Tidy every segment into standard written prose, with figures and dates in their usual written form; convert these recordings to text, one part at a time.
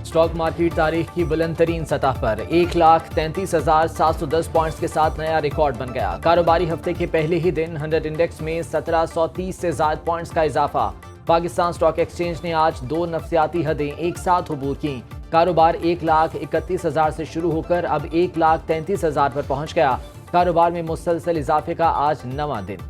Stock market تاریخ کی بلند ترین سطح پر 1,33,710 پوائنٹس کے ساتھ نیا ریکارڈ بن گیا۔ کاروباری ہفتے کے پہلے ہی دن 100 انڈیکس میں 1730 سے زائد پوائنٹس کا اضافہ۔ پاکستان اسٹاک ایکسچینج نے آج 2 نفسیاتی حدیں ایک ساتھ عبور کی۔ کاروبار 1,31,000 سے شروع ہو کر اب 1,33,000 پر پہنچ گیا۔ کاروبار میں مسلسل اضافے کا آج 9واں دن۔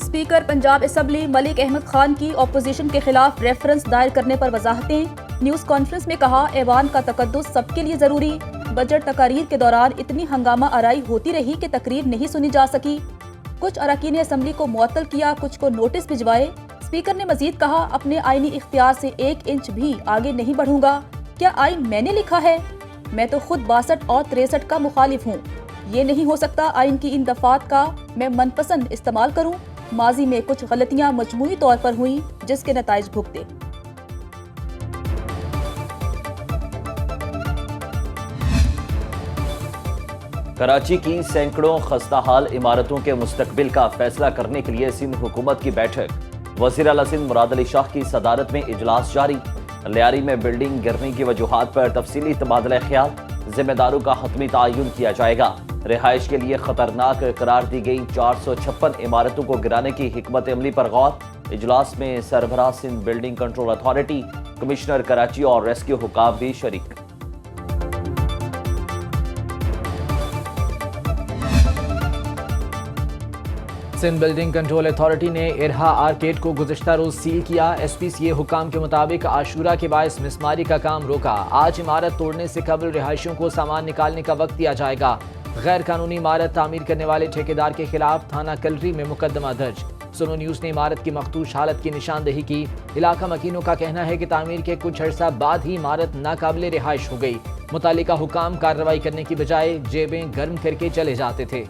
اسپیکر پنجاب اسمبلی ملک احمد خان کی اپوزیشن کے خلاف ریفرنس دائر کرنے پر وضاحتیں۔ نیوز کانفرنس میں کہا، ایوان کا تقدس سب کے لیے ضروری۔ بجٹ تقاریر کے دوران اتنی ہنگامہ آرائی ہوتی رہی کہ تقریر نہیں سنی جا سکی۔ کچھ اراکین اسمبلی کو معطل کیا، کچھ کو نوٹس بھجوائے۔ اسپیکر نے مزید کہا، اپنے آئینی اختیار سے 1 انچ بھی آگے نہیں بڑھوں گا۔ کیا آئین میں نے لکھا ہے؟ میں تو خود 62 اور 63 کا مخالف ہوں۔ یہ نہیں ہو سکتا آئین کی ان دفعات کا میں من پسند استعمال کروں۔ ماضی میں کچھ غلطیاں مجموعی طور پر ہوئیں جس کے نتائج بھگتے۔ کراچی کی سینکڑوں خستہ حال عمارتوں کے مستقبل کا فیصلہ کرنے کے لیے سندھ حکومت کی بیٹھک۔ وزیر اعلیٰ سندھ مراد علی شاہ کی صدارت میں اجلاس جاری۔ لیاری میں بلڈنگ گرنے کی وجوہات پر تفصیلی تبادلہ خیال۔ ذمہ داروں کا حتمی تعین کیا جائے گا۔ رہائش کے لیے خطرناک قرار دی گئی 456 عمارتوں کو گرانے کی حکمت عملی پر غور۔ اجلاس میں سربراہ Sindh building control authority, commissioner Karachi اور ریسکیو حکام بھی شریک۔ سندھ بلڈنگ کنٹرول اتھارٹی نے ارہا آرکیڈ کو گزشتہ روز سیل کیا۔ ایس پی سی اے حکام کے مطابق عاشورہ کے باعث مسماری کا کام روکا۔ آج عمارت توڑنے سے قبل رہائشیوں کو سامان نکالنے کا وقت دیا جائے گا۔ غیر قانونی عمارت تعمیر کرنے والے ٹھیکیدار کے خلاف تھانہ کلری میں مقدمہ درج۔ سنو نیوز نے عمارت کی مخدوش حالت کی نشاندہی کی۔ علاقہ مکینوں کا کہنا ہے کہ تعمیر کے کچھ عرصہ بعد ہی عمارت ناقابل رہائش ہو گئی۔ متعلقہ حکام کارروائی کرنے کی بجائے جیبیں گرم کر کے چلے جاتے تھے۔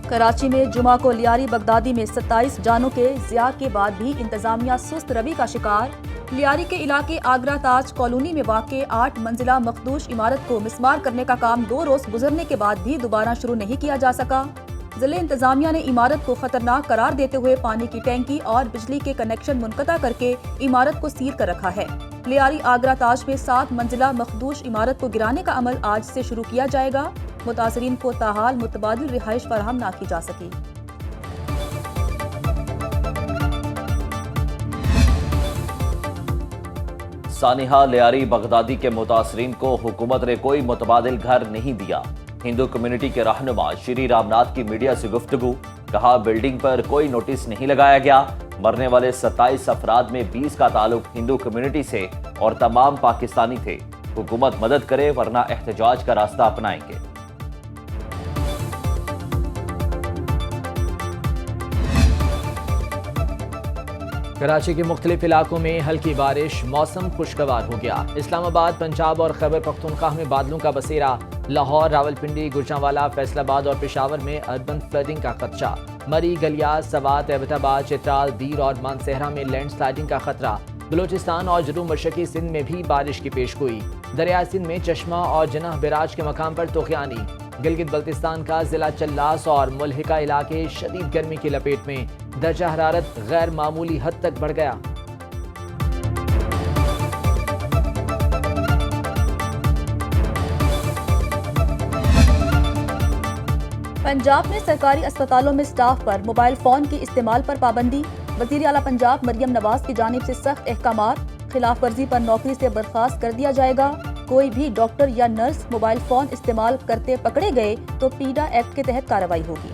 کراچی میں جمعہ کو لیاری بغدادی میں 27 جانوں کے ضیاع کے بعد بھی انتظامیہ سست روی کا شکار۔ لیاری کے علاقے آگرہ تاج کالونی میں واقع 8 منزلہ مخدوش عمارت کو مسمار کرنے کا کام 2 روز گزرنے کے بعد بھی دوبارہ شروع نہیں کیا جا سکا۔ ضلع انتظامیہ نے عمارت کو خطرناک قرار دیتے ہوئے پانی کی ٹینکی اور بجلی کے کنیکشن منقطع کر کے عمارت کو سیل کر رکھا ہے۔ لیاری آگرہ تاج میں 7 منزلہ مخدوش عمارت کو گرانے کا عمل آج سے شروع کیا جائے گا۔ متاثرین کو تاحال متبادل رہائش فراہم نہ کی جا سکی۔ سانحہ لیاری بغدادی کے متاثرین کو حکومت نے کوئی متبادل گھر نہیں دیا۔ ہندو کمیونٹی کے رہنما شری رام ناتھ کی میڈیا سے گفتگو۔ کہا، بلڈنگ پر کوئی نوٹس نہیں لگایا گیا۔ مرنے والے 27 افراد میں 20 کا تعلق ہندو کمیونٹی سے اور تمام پاکستانی تھے۔ حکومت مدد کرے ورنہ احتجاج کا راستہ اپنائیں گے۔ کراچی کے مختلف علاقوں میں ہلکی بارش، موسم خوشگوار ہو گیا۔ اسلام آباد، پنجاب اور خیبر پختونخوا میں بادلوں کا بسیرا۔ لاہور، راولپنڈی، گوجرانوالہ، فیصل آباد اور پشاور میں اربن فلڈنگ کا خدشہ۔ مری، گلیاز، سوات، ایبٹ آباد، چترال، دیر اور مانسہرہ میں لینڈ سلائیڈنگ کا خطرہ۔ بلوچستان اور جنوب مشرقی سندھ میں بھی بارش کی پیشگوئی۔ دریائے سندھ میں چشمہ اور جناح بیراج کے مقام پر طغیانی۔ گلگت بلتستان کا ضلع چلاس اور ملحقہ علاقے شدید گرمی کی لپیٹ میں۔ درجہ حرارت غیر معمولی حد تک بڑھ گیا۔ پنجاب میں سرکاری اسپتالوں میں سٹاف پر موبائل فون کے استعمال پر پابندی۔ وزیر اعلیٰ پنجاب مریم نواز کی جانب سے سخت احکامات۔ خلاف ورزی پر نوکری سے برخاست کر دیا جائے گا۔ کوئی بھی ڈاکٹر یا نرس موبائل فون استعمال کرتے پکڑے گئے تو پیڈا ایکٹ کے تحت کارروائی ہوگی۔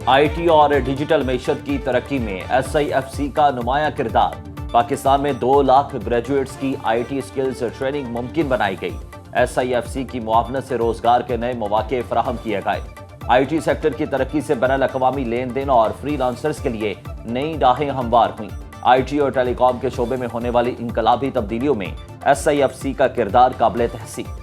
آئی ٹی اور ڈیجیٹل معیشت کی ترقی میں ایس آئی ایف سی کا نمایاں کردار۔ پاکستان میں 2 لاکھ گریجویٹس کی آئی ٹی سکلز ٹریننگ ممکن بنائی گئی۔ ایس آئی ایف سی کی معاونت سے روزگار کے نئے مواقع فراہم کیے گئے۔ آئی ٹی سیکٹر کی ترقی سے بین الاقوامی لین دین اور فری لانسرز کے لیے نئی راہیں ہموار ہوئیں۔ آئی ٹی اور ٹیلی کام کے شعبے میں ہونے والی انقلابی تبدیلیوں میں ایس آئی ایف سی کا کردار قابل تحسین۔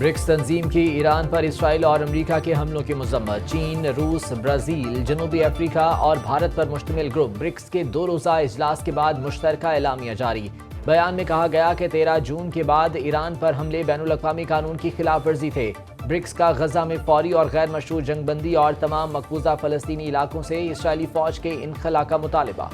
ब्रिक्स तंजीम की ईरान पर इसराइल और अमेरिका के हमलों की मजम्मत। चीन, रूस, ब्राज़ील, जनूबी अफ्रीका और भारत पर मुश्तमिल ग्रुप ब्रिक्स के 2 रोज़ा इजलास के बाद मुश्तरका एलामिया जारी। बयान में कहा गया कि 13 जून के बाद ईरान पर हमले बैनुल-अक़वामी कानून की खिलाफ वर्जी थे। ब्रिक्स का गजा में फौरी और गैर मशरूत जंगबंदी और तमाम मकबूजा फ़लस्तीनी इलाकों से इसराइली फ़ौज के इनखला का मुतालबा।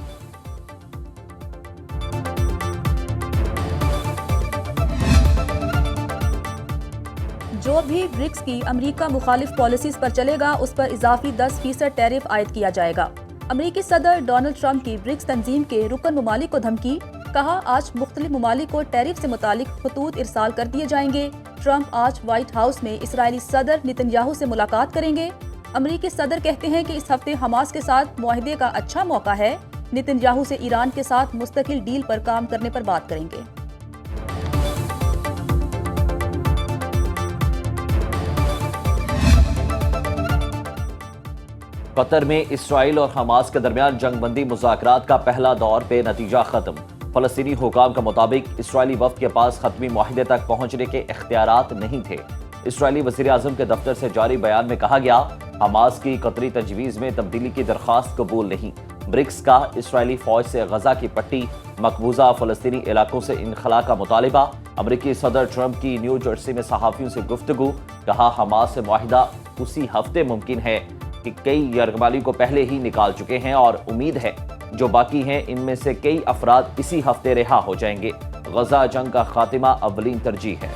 जो भी ब्रिक्स की अमेरिका मुखालिफ पॉलिसीज पर चलेगा उस पर इजाफी 10% टैरिफ आयद किया जाएगा। अमेरिकी सदर डोनाल्ड ट्रंप की ब्रिक्स तंजीम के रुकन ममालिक को धमकी। कहा, आज मुख्तलिफ ममालिक को टैरिफ से मुतालिक खतूत इरसाल कर दिए जाएंगे। ट्रंप आज व्हाइट हाउस में इसराइली सदर नेतन्याहू से मुलाकात करेंगे। अमेरिकी सदर कहते हैं कि इस हफ्ते हमास के साथ मुआहदे का अच्छा मौका है। नेतन्याहू से ईरान के साथ मुस्तकिल डील पर काम करने पर बात करेंगे। कतर में इसराइल और हमास के दरमियान जंगबंदी मुज़ाकरात का पहला दौर बेनतीजा खत्म। फलस्तीनी हुकाम के मुताबिक इसराइली वफ़द के पास खत्मी मुआहदे तक पहुंचने के इख्तियारात नहीं थे। इसराइली वज़ीर आज़म के दफ्तर से जारी बयान में कहा गया, हमास की कतरी तजवीज़ में तब्दीली की दरख्वास्त कबूल नहीं। ब्रिक्स का इसराइली फ़ौज से गजा की पट्टी, मकबूजा फ़लस्तीनी इलाकों से इनखला का मुतालिबा। अमरीकी सदर ट्रंप की न्यू जर्सी में सहाफ़ियों से गुफ्तगू। कहा, हमास से मुआहिदा उसी हफ्ते मुमकिन है कि कई यरगमाली को पहले ही निकाल चुके हैं और उम्मीद है जो बाकी हैं इनमें से कई अफराद इसी हफ्ते रिहा हो जाएंगे। गजा जंग का खात्मा अव्वलीन तरजीह है।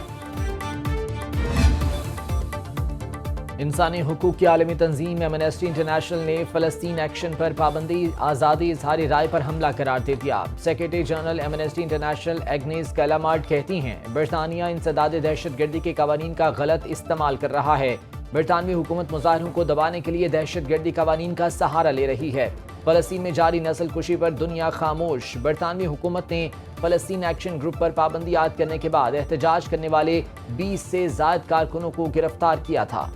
इंसानी हुकूक की आलमी तंजीम एमनेस्टी इंटरनेशनल ने फ़लस्तीन एक्शन पर पाबंदी आज़ादी इज़हारी राय पर हमला करार दे दिया। Secretary general amnesty international Agnes Callamard कहती हैं, बरतानिया इंसदाद दहशतगर्दी के कवानीन का गलत इस्तेमाल कर रहा है। बरतानवी हुकूमत मुजाहिरों को दबाने के लिए दहशतगर्दी कवानीन का सहारा ले रही है। फ़लस्तीन में जारी नस्ल कुशी पर दुनिया खामोश। बरतानवी हुकूमत ने फ़लस्तीन एक्शन ग्रुप पर पाबंदी आयद करने के बाद एहतजाज करने वाले 20 से ज़ायद कारकुनों को गिरफ्तार किया था।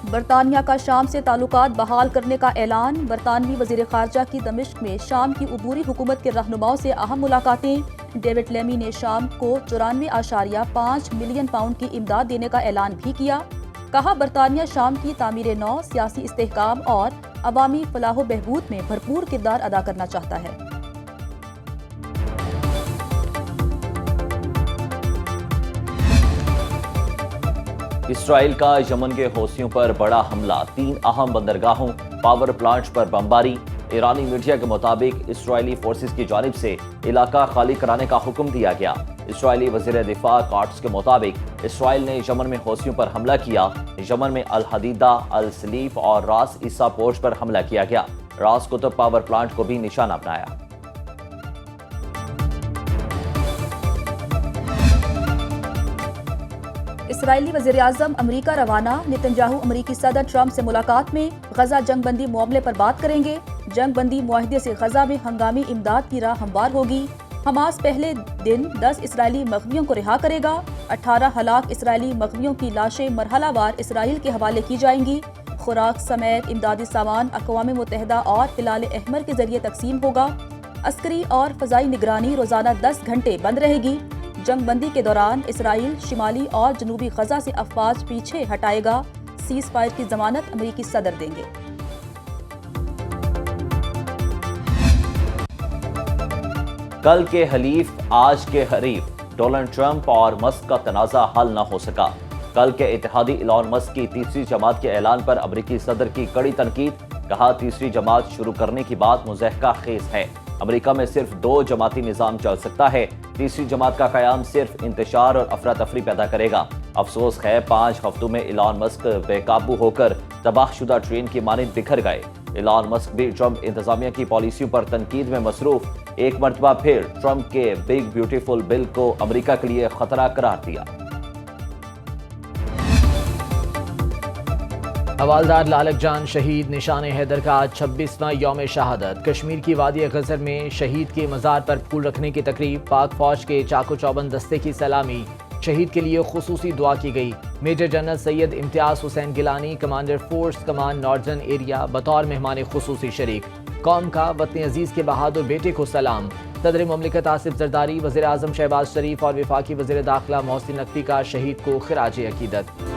बरतानिया का शाम से ताल्लुकात बहाल करने का ऐलान। बरतानवी वज़ीर ख़ारजा की दमिश्क में शाम की उबूरी हुकूमत के रहनुमाओं से अहम मुलाकातें। डेविड लेमी ने शाम को 94.5 मिलियन पाउंड की इमदाद देने का ऐलान भी किया। कहा, बरतानिया शाम की तामीर नौ, सियासी इस्तेहकाम और अवामी फलाह बहबूद में भरपूर किरदार अदा करना चाहता है। इसराइल का यमन के हौसियों पर बड़ा हमला, 3 अहम बंदरगाहों, पावर प्लांट्स पर बमबारी। ईरानी मीडिया के मुताबिक इसराइली फोर्सेस की जानिब से इलाका खाली कराने का हुक्म दिया गया। इसराइली वज़ीर दिफा काट्स के मुताबिक इसराइल ने यमन में हौसियों पर हमला किया। यमन में अल हदीदा, अल सलीफ और रास ईसा पोर्ट पर हमला किया गया। रास कुतुब पावर प्लांट को भी निशाना बनाया। इसराइली वज़ीर आज़म अमरीका रवाना। नेतन्याहू अमरीकी सदर ट्रंप से मुलाकात में गजा जंगबंदी मामले पर बात करेंगे। जंगबंदी मुआहदे से गजा में हंगामी इमदाद की राह हमवार होगी। हमास पहले दिन 10 इसराइली मग़वियों को रिहा करेगा। 18 हलाक इसराइली मग़वियों की लाशें मरहलावार इसराइल के हवाले की जाएंगी। खुराक समेत इमदादी सामान अक़वाम मुत्तहिदा और हिलाल अहमर के जरिए तकसीम होगा। अस्करी और फ़ज़ाई निगरानी रोज़ाना 10 घंटे बंद रहेगी। जंगबंदी के दौरान इसराइल शिमाली और जनूबी गजा से अफवाज पीछे हटाएगा। सीज़ फायर की जमानत अमरीकी सदर देंगे। कल के हलीफ आज के हरीफ। डोनाल्ड ट्रंप और मस्क का तनाज़ा हल न हो सका। कल के इत्तेहादी इलॉन मस्क की तीसरी जमात के ऐलान पर अमरीकी सदर की कड़ी तनकीद। कहा, तीसरी जमात शुरू करने की बात मुज़हका खेज है। अमेरिका में सिर्फ 2 जमाती निज़ाम चल सकता है। तीसरी जमात का क़याम सिर्फ इंतशार और अफरा तफरी पैदा करेगा। अफसोस है 5 हफ्तों में इलॉन मस्क बेकाबू होकर तबाहशुदा ट्रेन की मानिंद बिखर गए। इलॉन मस्क भी ट्रंप इंतजामिया की पॉलिसियों पर तनकीद में मसरूफ। एक मरतबा फिर ट्रंप के बिग ब्यूटीफुल बिल को अमेरिका के लिए खतरा करार दिया। हवालदार लालक जान शहीद निशान हैदर का आज 26वां यौम शहादत। कश्मीर की वादी गजर में शहीद के मज़ार पर फूल रखने की तकरीब। पाक फौज के चाको चौबंद दस्ते की सलामी। शहीद के लिए खुसूसी दुआ की गई। Major general Syed Imtiaz Hussain Gilani, commander force कमान नॉर्दर्न एरिया, बतौर मेहमान खुसूसी शरीक। قوم کا وطن عزیز کے بہادر بیٹے کو سلام. صدر مملکت آصف زرداری، وزیر اعظم شہباز شریف اور وفاقی وزیر داخلہ محسن نقوی کا شہید کو خراج عقیدت.